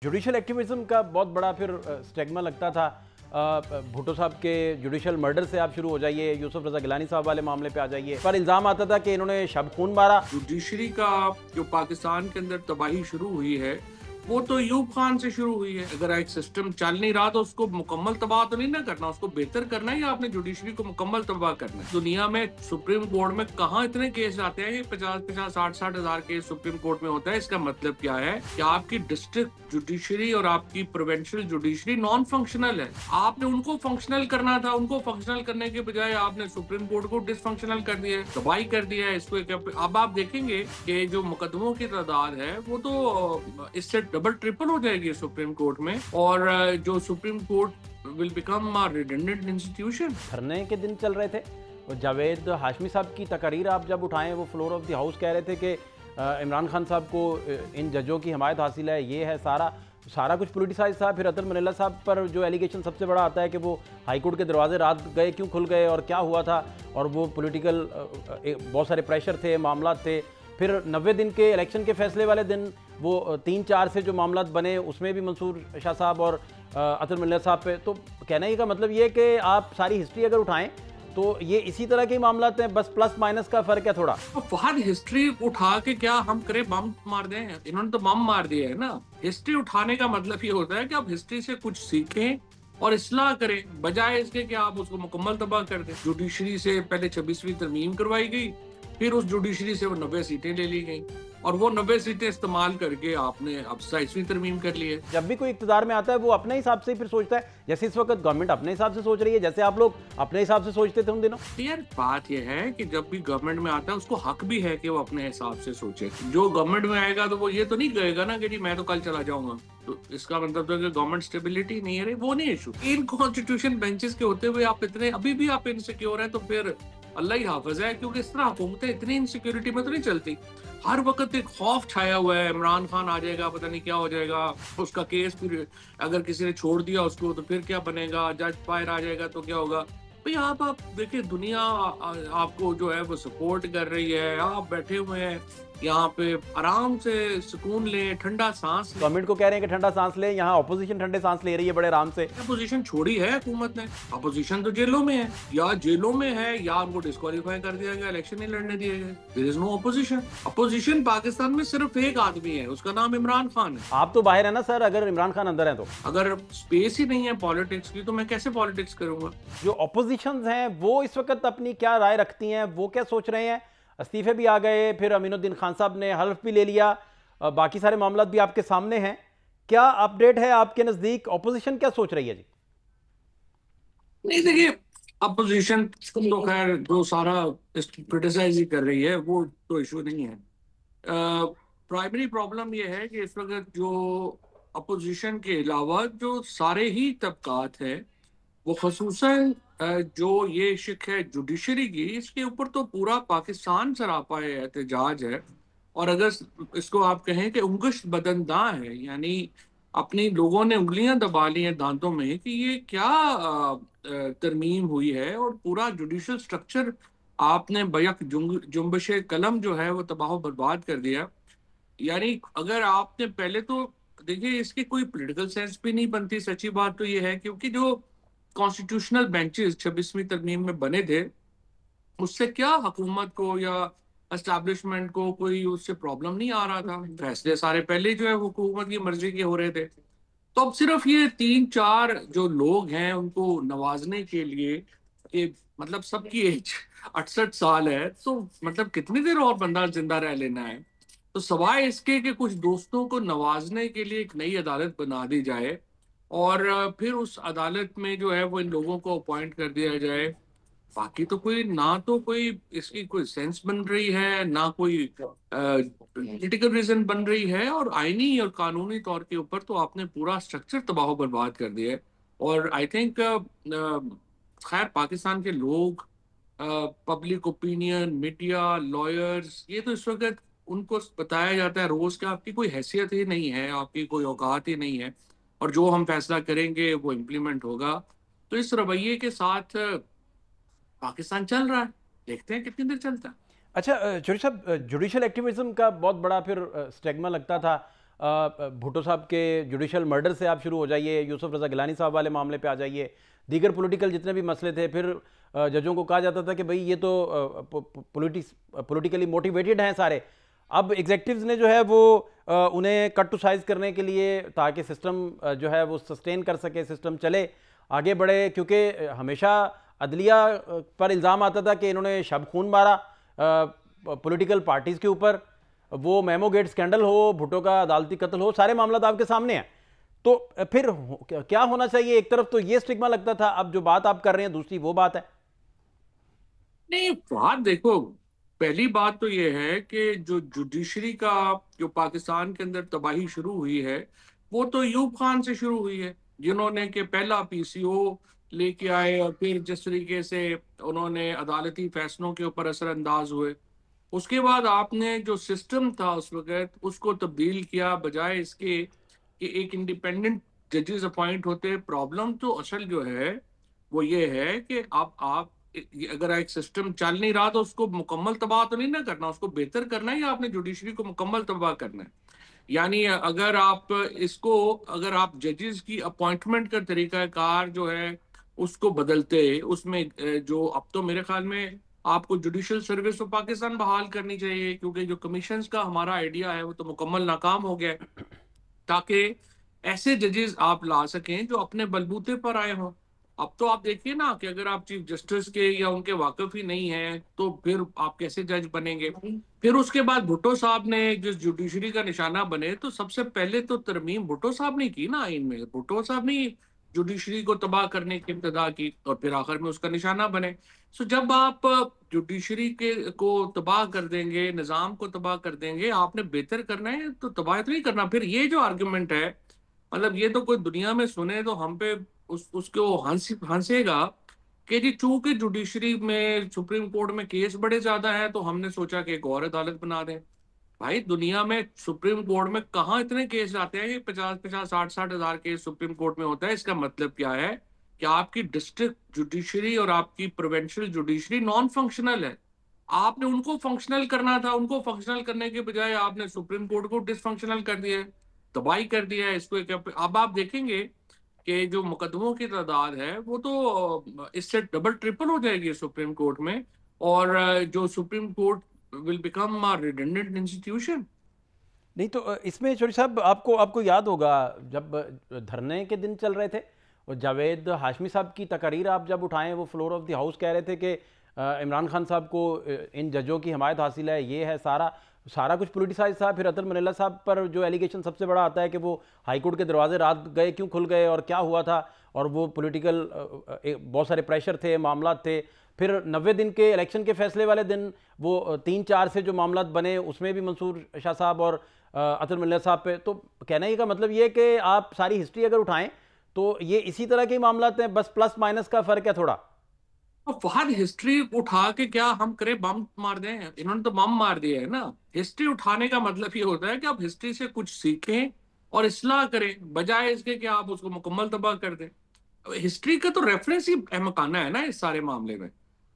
Judicial activism का बहुत बड़ा फिर स्टिग्मा लगता था। भुट्टो साहब के जुडिशल मर्डर से आप शुरू हो जाइए, यूसुफ रजा गिलानी साहब वाले मामले पे आ जाइए, पर इल्ज़ाम आता था कि इन्होंने शब खून मारा। जुडिशरी का जो पाकिस्तान के अंदर तबाही शुरू हुई है वो तो यूब खान से शुरू हुई है। अगर एक सिस्टम चल नहीं रहा तो उसको मुकम्मल तबाह तो नहीं ना करना, उसको बेहतर करना है या आपने जुडिशरी को मुकम्मल तबाह करना है। दुनिया में सुप्रीम कोर्ट में कहाँ इतने केस आते हैं? 50-50, 60-60 हजार केस सुप्रीम कोर्ट में होता है। इसका मतलब क्या है कि आपकी डिस्ट्रिक्ट जुडिशरी और आपकी प्रोविंशियल जुडिशरी नॉन फंक्शनल है। आपने उनको फंक्शनल करना था, उनको फंक्शनल करने के बजाय आपने सुप्रीम कोर्ट को डिसफंक्शनल कर दिया है, तबाही कर दिया है इसको। अब आप देखेंगे कि जो मुकदमों की तादाद है वो तो इससे डबल ट्रिपल हो जाएगी सुप्रीम कोर्ट में, और जो supreme court will become a redundant institution. धरने के दिन चल रहे थे और जावेद हाशमी साहब की तकरीर आप जब उठाएं, वो फ्लोर ऑफ द हाउस कह रहे थे कि इमरान खान साहब को इन जजों की हिमायत हासिल है, ये है सारा कुछ पोलिटिसाइज था। फिर अतर मनीला साहब पर जो एलिगेशन सबसे बड़ा आता है कि वो हाईकोर्ट के दरवाजे रात गए क्यों खुल गए और क्या हुआ था, और वो पॉलिटिकल बहुत सारे प्रेशर थे, मामला थे। फिर 90 दिन के इलेक्शन के फैसले वाले दिन वो 3-4 से जो मामला बने उसमें भी मंसूर शाह साहब और अतर मनीला साहब पे, तो कहने का मतलब ये है कि आप सारी हिस्ट्री अगर उठाएं तो ये इसी तरह के मामला हैं, बस प्लस माइनस का फर्क है थोड़ा। तो फहद हिस्ट्री उठा के क्या हम करें, बम मार दें? इन्होंने तो बम मार दिया है ना। हिस्ट्री उठाने का मतलब ये होता है कि आप हिस्ट्री से कुछ सीखें और इस्लाह करें, बजाय इसके कि आप उसको मुकम्मल तबाह कर दें। जुडिशरी से पहले 26वीं तरमीम करवाई गई, फिर उस जुडिशरी से वो 90 सीटें ले ली गई, और वो 90 सीटें इस्तेमाल करके आपने अब 27वीं तरमीम कर ली है। जब भी कोई इख्तिदार में आता है वो अपने हिसाब से फिर सोचता है, जैसे इस वक्त गवर्नमेंट अपने हिसाब से सोच रही है, जैसे आप लोग अपने हिसाब से सोचते थे उन दिनों। यार बात यह है कि जब भी गवर्नमेंट में आता है उसको हक भी है कि वो अपने हिसाब से सोचे। जो गवर्नमेंट में आएगा तो वो ये तो नहीं कहेगा ना कि जी मैं तो कल चला जाऊंगा, तो इसका मतलब तो कि गवर्नमेंट स्टेबिलिटी नहीं है। वो नहीं इशू। इन कॉन्स्टिट्यूशन बेंचेस के होते हुए आप इतने अभी भी आप इनसिक्योर हैं, तो फिर अल्लाह ही हाफिज है, क्योंकि इस तरह हुकूमतें इतनी इनसिक्योरिटी में तो नहीं चलती। हर वक्त एक खौफ छाया हुआ है, इमरान खान आ जाएगा, पता नहीं क्या हो जाएगा, उसका केस फिर अगर किसी ने छोड़ दिया उसको तो फिर क्या बनेगा, जज फायर आ जाएगा तो क्या होगा। भाई आप देखिए, दुनिया आपको जो है वो सपोर्ट कर रही है, आप बैठे हुए हैं यहाँ पे आराम से सुकून लें, ठंडा सांस लें। गवर्नमेंट को कह रहे हैं कि ठंडा सांस ले, यहाँ ऑपोजिशन ठंडे सांस ले रही है बड़े आराम से। अपोजिशन छोड़ी है हुकूमत ने, अपोजिशन तो जेलों में है, या जेलों में है या उनको डिस्क्वालीफाई कर दिया गया, इलेक्शन नहीं लड़ने दिए गए। There is no opposition. Opposition Pakistan में सिर्फ एक आदमी है, उसका नाम इमरान खान है। आप तो बाहर है ना सर, अगर इमरान खान अंदर है तो। अगर स्पेस ही नहीं है पॉलिटिक्स की तो मैं कैसे पॉलिटिक्स करूंगा? जो ऑपोजिशन हैं वो इस वक्त अपनी क्या राय रखती हैं, वो क्या सोच रहे हैं? इस्तीफे भी आ गए, फिर अमीनुद्दीन खान साहब ने हल्फ भी ले लिया, बाकी सारे मामला भी आपके सामने हैं। क्या अपडेट है आपके नजदीक, ऑपोजिशन क्या सोच रही है जी? नहीं देखिए, अपोजिशन तो खैर जो सारा क्रिटिसाइज ही कर रही है, वो तो इशू नहीं है। प्राइमरी प्रॉब्लम ये है कि इस वक्त जो अपोजिशन के अलावा जो सारे ही तबकात है, वो खसूसन जो ये शिक है जुडिशरी की, इसके ऊपर तो पूरा पाकिस्तान सरापा एहतजाज है। और अगर इसको आप कहें कि उंगश बदनदा है, यानी अपनी लोगों ने उंगलियां दबा ली हैं दांतों में कि ये क्या तरमीम हुई है, और पूरा जुडिशल स्ट्रक्चर आपने बैक जुम्बश कलम जो है वो तबाह बर्बाद कर दिया। यानी अगर आपने पहले तो देखिए, इसकी कोई पॉलिटिकल सेंस भी नहीं बनती। सच्ची बात तो ये है, क्योंकि जो कॉन्स्टिट्यूशनल बेंचेस 26वीं तरमीम में बने थे, उससे क्या हुकूमत को या एस्टैब्लिशमेंट को कोई उससे प्रॉब्लम नहीं आ रहा था। फैसले सारे पहले जो है हुकूमत की मर्जी के हो रहे थे। तो अब सिर्फ ये 3-4 जो लोग हैं उनको नवाजने के लिए कि मतलब सबकी एज 68 साल है, तो मतलब कितनी देर और बंदा जिंदा रह लेना है। तो सवाए इसके कि कुछ दोस्तों को नवाजने के लिए एक नई अदालत बना दी जाए, और फिर उस अदालत में जो है वो इन लोगों को अपॉइंट कर दिया जाए। बाकी तो कोई ना तो कोई इसकी कोई सेंस बन रही है, ना कोई पॉलिटिकल रीजन बन रही है, और आईनी और कानूनी तौर के ऊपर तो आपने पूरा स्ट्रक्चर तबाह बर्बाद कर दिया है। और आई थिंक खैर पाकिस्तान के लोग, पब्लिक ओपिनियन, मीडिया, लॉयर्स, ये तो इस वक्त उनको बताया जाता है रोज कि आपकी कोई हैसियत ही नहीं है, आपकी कोई औकात ही नहीं है, और जो हम फैसला करेंगे वो इम्प्लीमेंट होगा। तो इस रवैये के साथ पाकिस्तान चल रहा है, देखते हैं कितनी देर चलता है। अच्छा चौधरी साहब, जुडिशल एक्टिविज्म का बहुत बड़ा फिर स्टिग्मा लगता था। भुट्टो साहब के जुडिशल मर्डर से आप शुरू हो जाइए, यूसुफ रज़ा गिलानी साहब वाले मामले पे आ जाइए, दीगर पॉलिटिकल जितने भी मसले थे। फिर जजों को कहा जाता था कि भाई ये तो पॉलिटिकली मोटिवेटेड हैं सारे। अब एग्जेक्टिव्स ने जो है वो उन्हें कट टू साइज करने के लिए, ताकि सिस्टम जो है वो सस्टेन कर सके, सिस्टम चले, आगे बढ़े, क्योंकि हमेशा अदलिया पर इल्ज़ाम आता था कि इन्होंने शब खून मारा पॉलिटिकल पार्टीज़ के ऊपर। वो मेमो गेट स्कैंडल हो, भुट्टो का अदालती कत्ल हो, सारे मामला आपके सामने हैं। तो फिर क्या होना चाहिए? एक तरफ तो ये स्टिग्मा लगता था, अब जो बात आप कर रहे हैं दूसरी वो बात है। नहीं, बात देखो, पहली बात तो ये है कि जो जुडिशरी का जो पाकिस्तान के अंदर तबाही शुरू हुई है, वो तो यूब खान से शुरू हुई है, जिन्होंने कि पहला पीसीओ लेके आए और फिर जिस तरीके से उन्होंने अदालती फैसलों के ऊपर असरअंदाज हुए। उसके बाद आपने जो सिस्टम था उस वक्त उसको तब्दील किया, बजाय इसके कि एक इंडिपेंडेंट जजेस अपॉइंट होते। प्रॉब्लम तो असल जो है वो ये है कि आप अगर एक सिस्टम चल नहीं रहा तो उसको मुकम्मल तबाह तो नहीं ना करना, उसको बेहतर करना है, या आपने जुडिशरी को मुकम्मल तबाह करना है। यानी अगर आप जजेस की अपॉइंटमेंट का तरीकाकार जो है उसको बदलते, उसमें जो अब तो मेरे ख्याल में आपको जुडिशल सर्विस ऑफ पाकिस्तान बहाल करनी चाहिए, क्योंकि जो कमीशंस का हमारा आइडिया है वो तो मुकम्मल नाकाम हो गया है, ताकि ऐसे जजेस आप ला सकें जो अपने बलबूते पर आए हों। अब तो आप देखिए ना कि अगर आप चीफ जस्टिस के या उनके वाकिफ ही नहीं हैं तो फिर आप कैसे जज बनेंगे। फिर उसके बाद भुट्टो साहब ने जिस जुडिशरी का निशाना बने, तो सबसे पहले तो तरमीम भुट्टो साहब ने की ना आइन में, भुट्टो साहब ने जुडिशरी को तबाह करने की इब्तदा की और फिर आखिर में उसका निशाना बने। सो जब आप जुडिशरी के को तबाह कर देंगे, निज़ाम को तबाह कर देंगे, आपने बेहतर करना है तो तबाह तो नहीं करना। फिर ये जो आर्गुमेंट है, मतलब ये तो कोई दुनिया में सुने तो हम पे उसको हंसेगा कि जी चूंकि जुडिशरी में सुप्रीम कोर्ट में केस बड़े ज्यादा हैं तो हमने सोचा कि एक और अदालत बना दें। भाई दुनिया में सुप्रीम कोर्ट में कहाँ इतने केस आते हैं? ये 50-50 60-60 हजार केस सुप्रीम कोर्ट में होता है। इसका मतलब क्या है कि आपकी डिस्ट्रिक्ट जुडिशरी और आपकी प्रोविंशियल जुडिशरी नॉन फंक्शनल है। आपने उनको फंक्शनल करना था, उनको फंक्शनल करने के बजाय आपने सुप्रीम कोर्ट को डिसफंक्शनल कर दिया है, तबाही कर दिया है इसको। अब आप देखेंगे कि जो मुकदमों की तादाद है वो तो इससे डबल ट्रिपल हो जाएगी सुप्रीम कोर्ट में, और जो supreme court will become a redundant institution. नहीं तो इसमें चौधरी साहब, आपको आपको याद होगा जब धरने के दिन चल रहे थे और जावेद हाशमी साहब की तकरीर आप जब उठाएं, वो फ्लोर ऑफ द हाउस कह रहे थे कि इमरान खान साहब को इन जजों की हमायत हासिल है, ये है, सारा सारा कुछ पोलिटिसाइज था। फिर अतर मनीला साहब पर जो एलिगेशन सबसे बड़ा आता है कि वो हाईकोर्ट के दरवाजे रात गए क्यों खुल गए और क्या हुआ था, और वो पॉलिटिकल बहुत सारे प्रेशर थे, मामला थे। फिर 90 दिन के इलेक्शन के फैसले वाले दिन वो 3-4 से जो मामला बने उसमें भी मंसूर शाह साहब और अतर मनीला साहब पे। तो कहने का मतलब ये है कि आप सारी हिस्ट्री अगर उठाएं तो ये इसी तरह के मामला हैं, बस प्लस माइनस का फर्क है थोड़ा। तो फहद हिस्ट्री उठा के क्या हम करें? बम मार दें? इन्होंने तो बम मार दिया है ना। हिस्ट्री उठाने का मतलब ये होता है कि आप हिस्ट्री से कुछ सीखें और इस्लाह करें, बजाय इसके कि आप उसको मुकम्मल तबाह कर दें। हिस्ट्री का तो रेफरेंस ही अहमकाना है ना इस सारे मामले में।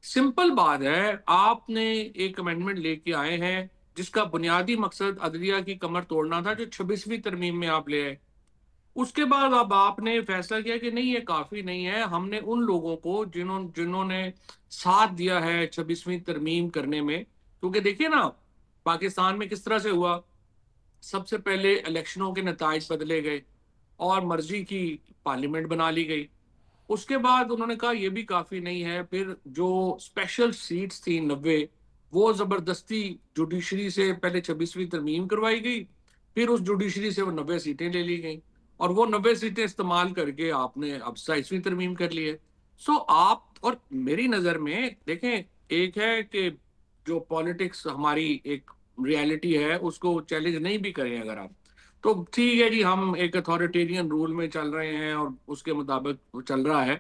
सिंपल बात है, आपने एक अमेंडमेंट लेके आए हैं जिसका बुनियादी मकसद अदलिया की कमर तोड़ना था, जो 26वीं तरमीम में आप ले आए। उसके बाद अब आपने फैसला किया कि नहीं, ये काफी नहीं है। हमने उन लोगों को जिन्होंने साथ दिया है 26वीं तरमीम करने में, क्योंकि देखिए ना पाकिस्तान में किस तरह से हुआ। सबसे पहले इलेक्शनों के नताइज बदले गए और मर्जी की पार्लियामेंट बना ली गई। उसके बाद उन्होंने कहा यह भी काफी नहीं है, फिर जो स्पेशल सीट्स थी 90, वो जबरदस्ती जुडिशरी से पहले 26वीं तरमीम करवाई गई, फिर उस जुडिशरी से वो 90 सीटें ले ली गई, और वो 90 सीटें इस्तेमाल करके आपने अब 27वीं तरमीम कर ली है। सो आप और मेरी नजर में देखें, एक है कि जो पॉलिटिक्स हमारी एक रियलिटी है उसको चैलेंज नहीं भी करें अगर आप, तो ठीक है जी, हम एक अथॉरिटेरियन रूल में चल रहे हैं और उसके मुताबिक चल रहा है।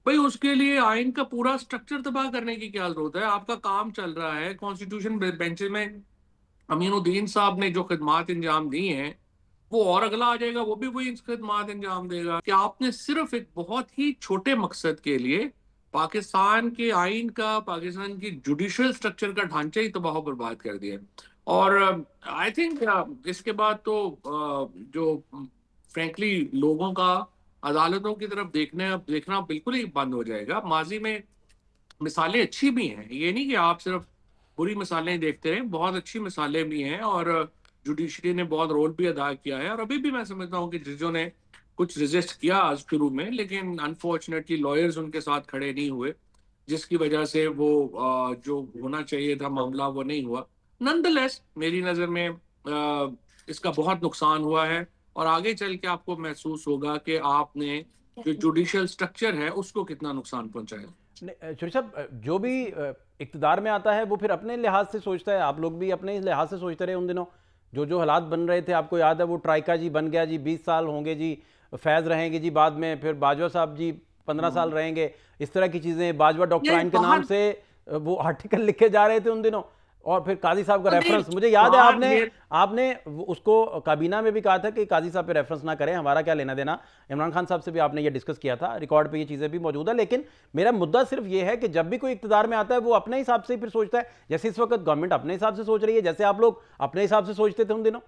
भाई उसके लिए आइन का पूरा स्ट्रक्चर तबाह करने की क्या जरूरत है? आपका काम चल रहा है कॉन्स्टिट्यूशन बेंच में, अमीनुद्दीन साहब ने जो खिदमात इंजाम दी हैं वो और अगला आ जाएगा वो भी वही खिदमात इंजाम देगा। कि आपने सिर्फ एक बहुत ही छोटे मकसद के लिए पाकिस्तान के आइन का, पाकिस्तान की जुडिशल स्ट्रक्चर का ढांचा ही तबाह बर्बाद कर दिया। और आई थिंक इसके बाद तो जो फ्रैंकली लोगों का अदालतों की तरफ देखना बिल्कुल ही बंद हो जाएगा। माजी में मिसालें अच्छी भी हैं, ये नहीं कि आप सिर्फ बुरी मिसालें देखते रहे, बहुत अच्छी मिसालें भी हैं और जुडिशरी ने बहुत रोल भी अदा किया है। और अभी भी मैं समझता हूँ कि जजों ने कुछ रेजिस्ट किया शुरू में, लेकिन अनफॉर्चुनेटली लॉयर्स उनके साथ खड़े नहीं हुए, जिसकी वजह से वो जो होना चाहिए था मामला वो नहीं हुआ। नंदलेस मेरी नज़र में इसका बहुत नुकसान हुआ है और आगे चल के आपको महसूस होगा कि आपने जो जुडिशियल स्ट्रक्चर है उसको कितना नुकसान पहुंचाया। चौधरी साहब, जो भी इक़्तिदार में आता है वो फिर अपने लिहाज से सोचता है। आप लोग भी अपने लिहाज से सोचते रहे उन दिनों, जो जो हालात बन रहे थे। आपको याद है वो ट्राइका जी बन गया जी, 20 साल होंगे जी, फैज़ रहेंगे जी बाद में, फिर बाजवा साहब जी 15 साल रहेंगे, इस तरह की चीज़ें। बाजवा ये डॉक्ट्राइन के नाम बाहर से वो आर्टिकल लिखे जा रहे थे उन दिनों। और फिर काजी साहब का नहीं, रेफरेंस मुझे याद है, बाहर आपने ये आपने उसको काबीना में भी कहा था कि काजी साहब पे रेफरेंस ना करें, हमारा क्या लेना देना। इमरान खान साहब से भी आपने ये डिस्कस किया था, रिकॉर्ड पे ये चीज़ें भी मौजूद है। लेकिन मेरा मुद्दा सिर्फ ये है कि जब भी कोई इक़्तिदार में आता है वो अपने हिसाब से ही फिर सोचता है। जैसे इस वक्त गवर्नमेंट अपने हिसाब से सोच रही है, जैसे आप लोग अपने हिसाब से सोचते थे उन दिनों।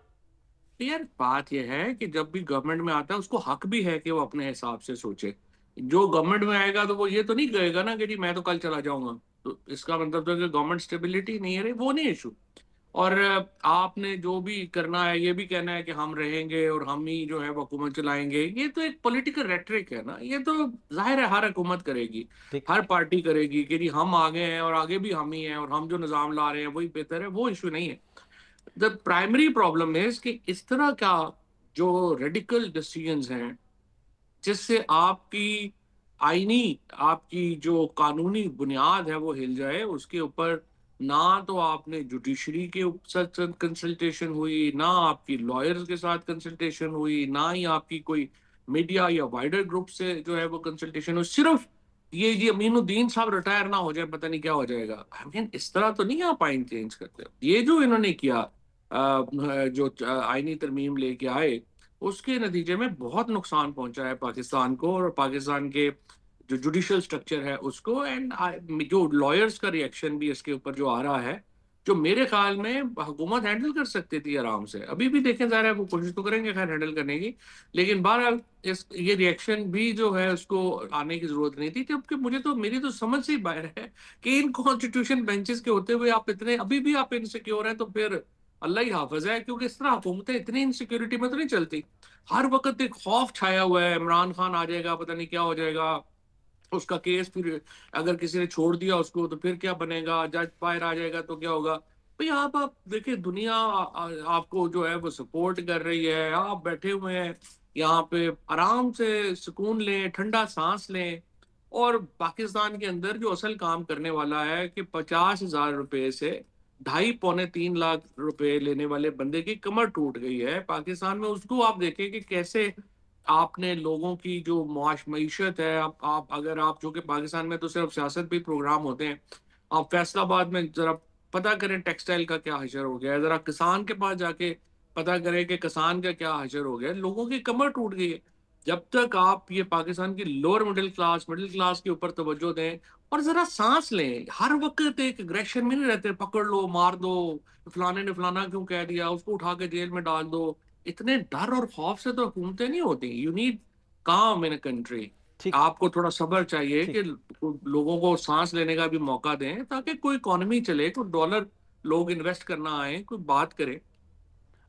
यार बात यह है कि जब भी गवर्नमेंट में आता है उसको हक भी है कि वो अपने हिसाब से सोचे। जो गवर्नमेंट में आएगा तो वो ये तो नहीं कहेगा ना कि जी मैं तो कल चला जाऊंगा, तो इसका मतलब तो कि गवर्नमेंट स्टेबिलिटी नहीं है रे, वो नहीं इशू। और आपने जो भी करना है ये भी कहना है कि हम रहेंगे और हम ही जो है वो हुकूमत चलाएंगे, ये तो एक पॉलिटिकल रेटरिक है ना। ये तो जाहिर है हर हुकूमत करेगी, ठीक। हर पार्टी करेगी कि जी हम आगे हैं और आगे भी हम ही हैं और हम जो निज़ाम ला रहे हैं वही बेहतर है, वो इशू नहीं है। द प्राइमरी प्रॉब्लम इज कि इस तरह का जो रेडिकल डिसीजंस हैं जिससे आपकी आईनी आपकी जो कानूनी बुनियाद है वो हिल जाए, उसके ऊपर ना तो आपने जुडिशरी के साथ कंसल्टेशन हुई, ना आपकी लॉयर्स के साथ कंसल्टेशन हुई, ना ही आपकी कोई मीडिया या वाइडर ग्रुप से जो है वो कंसल्टेशन हुई। सिर्फ ये अमीनुद्दीन साहब रिटायर ना हो जाए पता नहीं क्या हो जाएगा। आई मीन इस तरह तो नहीं आप आइन चेंज करते। ये जो इन्होंने किया जो आईनी तरमीम लेके आए उसके नतीजे में बहुत नुकसान पहुंचा है पाकिस्तान को और पाकिस्तान के जो जुडिशियल स्ट्रक्चर है उसको। एंड जो लॉयर्स का रिएक्शन भी इसके ऊपर जो आ रहा है, जो मेरे ख्याल में हुकूमत हैंडल कर सकती थी आराम से, अभी भी देखें जा रहा है वो कोशिश तो करेंगे खैर हैंडल करने की, लेकिन बहरहाल इस ये रिएक्शन भी जो है उसको आने की जरूरत नहीं थी। जबकि मुझे तो मेरी तो समझ से ही बाहर है कि इन कॉन्स्टिट्यूशन बेंचेस के होते हुए आप इतने अभी भी आप इनसिक्योर हैं, तो फिर अल्लाह ही हाफिज है। क्योंकि इस तरह हुकूमतें इतनी इनसिक्योरिटी में तो नहीं चलती। हर वक्त एक खौफ छाया हुआ है, इमरान खान आ जाएगा पता नहीं क्या हो जाएगा, उसका केस फिर अगर किसी ने छोड़ दिया उसको तो फिर क्या बनेगा, जज बाहर आ जाएगा तो क्या होगा। भाई आप देखिए दुनिया आपको जो है वो सपोर्ट कर रही है, आप बैठे हुए हैं यहाँ पे आराम से सुकून लें, ठंडा सांस लें। और पाकिस्तान के अंदर जो असल काम करने वाला है कि 50,000 रुपए से 2.5 पौने 3 लाख रुपए लेने वाले बंदे की कमर टूट गई है पाकिस्तान में, उसको आप देखें कि कैसे आपने लोगों की जो मीशत है। आप अगर आप जो कि पाकिस्तान में तो सिर्फ सियासत भी प्रोग्राम होते हैं, आप फैसलाबाद में जरा पता करें टेक्सटाइल का क्या हशर हो गया है, जरा किसान के पास जाके पता करें कि किसान का क्या हशर हो गया है। लोगों की कमर टूट गई है। जब तक आप ये पाकिस्तान की लोअर मिडिल क्लास के ऊपर तवज्जो दें और जरा सांस लें, हर वक्त एक एग्रेशन में नहीं रहते, पकड़ लो मार दो, फलाने ने फलाना क्यों कह दिया उसको उठा के जेल में डाल दो। इतने डर और खौफ से तो हुकूमतें नहीं होती। यू नीड काम इन अ कंट्री। ठीक। आपको थोड़ा सब्र चाहिए ठीक। कि लोगों को सांस लेने का भी मौका दें ताकि कोई इकोनॉमी चले, कोई डॉलर लोग इन्वेस्ट करना आए, कोई बात करें।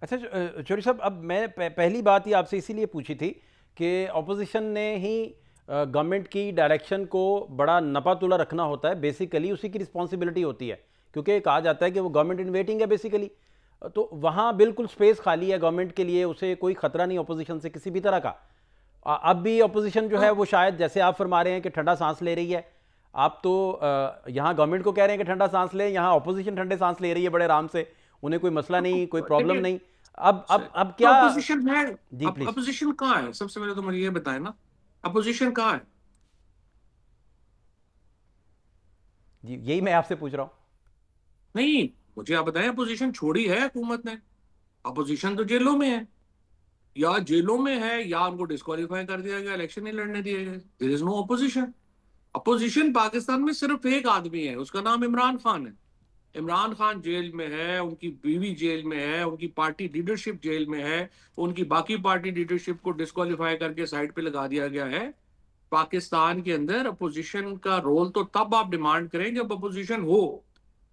अच्छा चौधरी साहब, अब मैं पहली बात ही आपसे इसीलिए पूछी थी कि ऑपोजिशन ने ही गवर्नमेंट की डायरेक्शन को बड़ा नपा तुला रखना होता है, बेसिकली उसी की रिस्पॉन्सिबिलिटी होती है, क्योंकि कहा जाता है कि वो गवर्नमेंट इन वेटिंग है बेसिकली। तो वहाँ बिल्कुल स्पेस खाली है गवर्नमेंट के लिए, उसे कोई खतरा नहीं ऑपोजिशन से किसी भी तरह का। अब भी ऑपोजिशन जो है वो शायद जैसे आप फरमा रहे हैं कि ठंडा सांस ले रही है। आप तो यहाँ गवर्नमेंट को कह रहे हैं कि ठंडा सांस ले, यहाँ ऑपोजिशन ठंडे सांस ले रही है बड़े आराम से, उन्हें कोई मसला नहीं, कोई प्रॉब्लम देखिए नहीं। अब तो क्या। अपोजिशन है। जी प्लीज। अपोजिशन कहाँ है सबसे पहले तो मुझे ये बताएं ना, अपोजिशन कहाँ है। जी यही मैं आपसे पूछ रहा हूँ। नहीं, मुझे आप बताएं अपोजिशन छोड़ी है हुकूमत ने। अपोजिशन तो जेलों में है, या जेलों में है या उनको डिस्क्वालीफाई कर दिया गया, इलेक्शन नहीं लड़ने दिए गए। There is no opposition. Opposition Pakistan में सिर्फ एक आदमी है, उसका नाम इमरान खान है। इमरान खान जेल में है, उनकी बीवी जेल में है, उनकी पार्टी लीडरशिप जेल में है, उनकी बाकी पार्टी लीडरशिप को डिस्क्वालीफाई करके साइड पे लगा दिया गया है। पाकिस्तान के अंदर अपोजिशन का रोल तो तब आप डिमांड करें जब अपोजिशन हो।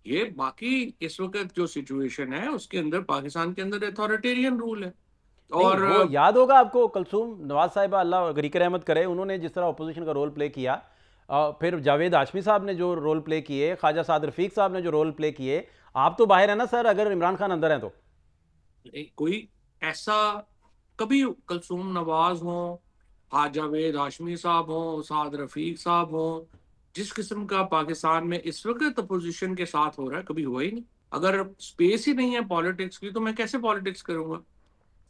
ये बाकी इस वक्त जो सिचुएशन है उसके अंदर पाकिस्तान के अंदर अथॉरिटेरियन रूल है। नहीं, और वो याद होगा आपको, कलसूम नवाज साहिबा, अल्लाह गरीक रहमत करे, उन्होंने जिस तरह अपोजिशन का रोल प्ले किया, फिर जावेद हाशमी साहब ने जो रोल प्ले किए, ख्वाजा साद रफीक साहब ने जो रोल प्ले किए। आप तो बाहर है ना सर, अगर इमरान खान अंदर हैं तो। कोई ऐसा कभी कलसूम नवाज हो, जावेद हाशमी साहब हो, साद रफीक साहब हो, जिस किस्म का पाकिस्तान में इस वक्त अपोजिशन के साथ हो रहा है, कभी हुआ ही नहीं। अगर स्पेस ही नहीं है पॉलिटिक्स की तो मैं कैसे पॉलिटिक्स करूंगा?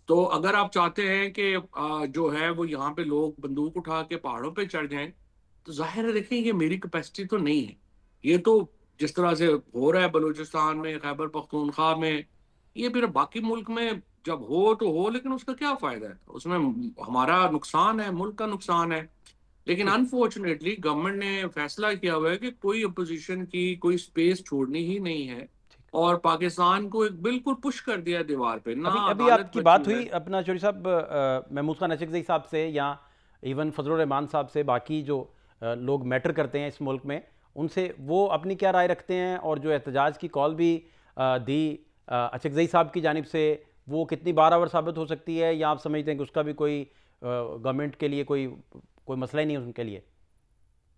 तो अगर आप चाहते हैं कि जो है वो यहाँ पे लोग बंदूक उठा के पहाड़ों पे चढ़ जाएं, तो जाहिर है देखें ये मेरी कैपेसिटी तो नहीं है। ये तो जिस तरह से हो रहा है बलूचिस्तान में, खैबर पख्तूनख्वा में, ये फिर बाकी मुल्क में जब हो तो हो, लेकिन उसका क्या फायदा है? उसमें हमारा नुकसान है, मुल्क का नुकसान है। लेकिन ठीक। अनफॉर्चुनेटली गवर्नमेंट ने फैसला किया हुआ है कि कोई अपोजिशन की कोई स्पेस छोड़नी ही नहीं है, और पाकिस्तान को एक बिल्कुल पुश कर दिया है दीवार पे। ना अभी अभी अदालत आपकी बची बात है। हुई अपना चौधरी साहब, महमूद खान अचकज़ई साहब से, या इवन फजलुर रहमान साहब से, बाकी जो लोग मैटर करते हैं इस मुल्क में, उनसे वो अपनी क्या राय रखते हैं? और जो एहतजाज की कॉल भी दी अचकज़ई साहब की जानिब से, वो कितनी बारावर साबित हो सकती है, या आप समझते हैं कि उसका भी कोई गवर्नमेंट के लिए कोई कोई मसला ही नहीं है उनके लिए?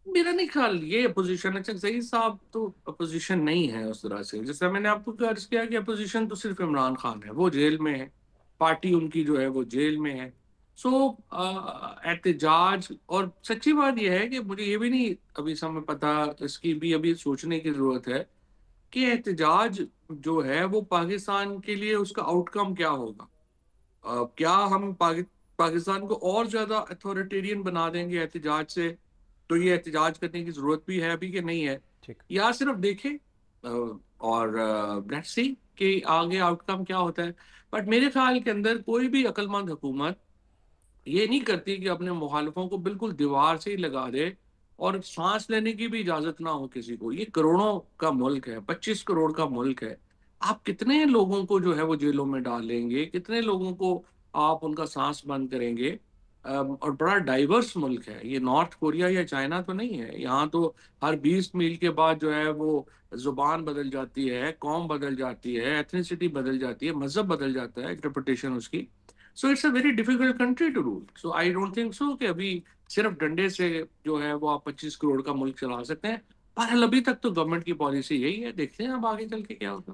मेरा नहीं ख्याल ये अपोजिशन, अच्छा सही साहब तो अपोजिशन नहीं है उस तरह से। जैसे मैंने आपको अर्ज किया कि अपोजिशन तो सिर्फ इमरान खान है, वो जेल में है, पार्टी उनकी जो है वो जेल में है। सो एहतजाज, और सच्ची बात यह है कि मुझे ये भी नहीं अभी समय पता, इसकी भी अभी सोचने की जरूरत है कि एहतजाज जो है वो पाकिस्तान के लिए उसका आउटकम क्या होगा। क्या हम पाकिस्तान को और ज्यादा अथॉरिटेरियन बना देंगे एहतजाज से? तो ये एहतजाज करने की जरूरत भी है अभी कि नहीं है, ठीक। या सिर्फ देखें और लेट्स सी कि आगे आउटकम क्या होता है। बट मेरे ख्याल के अंदर कोई भी अक्लमंद हुकूमत ये नहीं करती कि अपने मुखालफों को बिल्कुल दीवार से ही लगा दे और सांस लेने की भी इजाजत ना हो किसी को। ये करोड़ों का मुल्क है, 25 करोड़ का मुल्क है। आप कितने लोगों को जो है वो जेलों में डालेंगे, कितने लोगों को आप उनका सांस बंद करेंगे? और बड़ा डाइवर्स मुल्क है ये, नॉर्थ कोरिया या चाइना तो नहीं है। यहाँ तो हर 20 मील के बाद जो है वो जुबान बदल जाती है, कौम बदल जाती है, एथनिसिटी बदल जाती है, मजहब बदल जाता है, इंटरप्रिटेशन उसकी। So it's a very difficult country to rule. So I don't think so कि अभी सिर्फ डंडे से जो है वो आप 25 करोड़ का मुल्क चला सकते हैं। पर अभी तक तो गवर्नमेंट की पॉलिसी यही है, देखते हैं अब आगे चल के क्या होगा।